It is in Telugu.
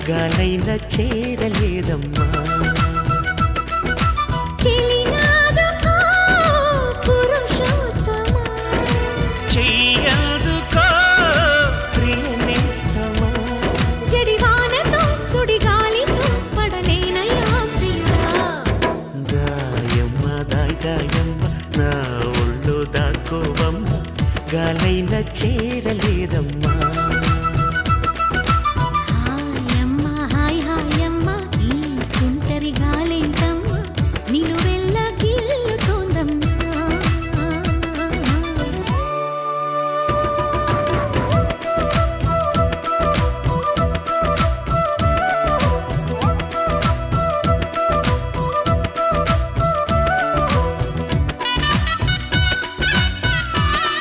గాలైన చేరలేదమ్మా. చెయ్యదుకో ప్రియనేస్తమా, జడివానతో సుడిగాలితో పడలేనయ్యా ప్రియా. దాయమ్మ దాయమ్మ నా ఒళ్ళు దాకోవమ్మ, గాలైన చేరలేదమ్మా.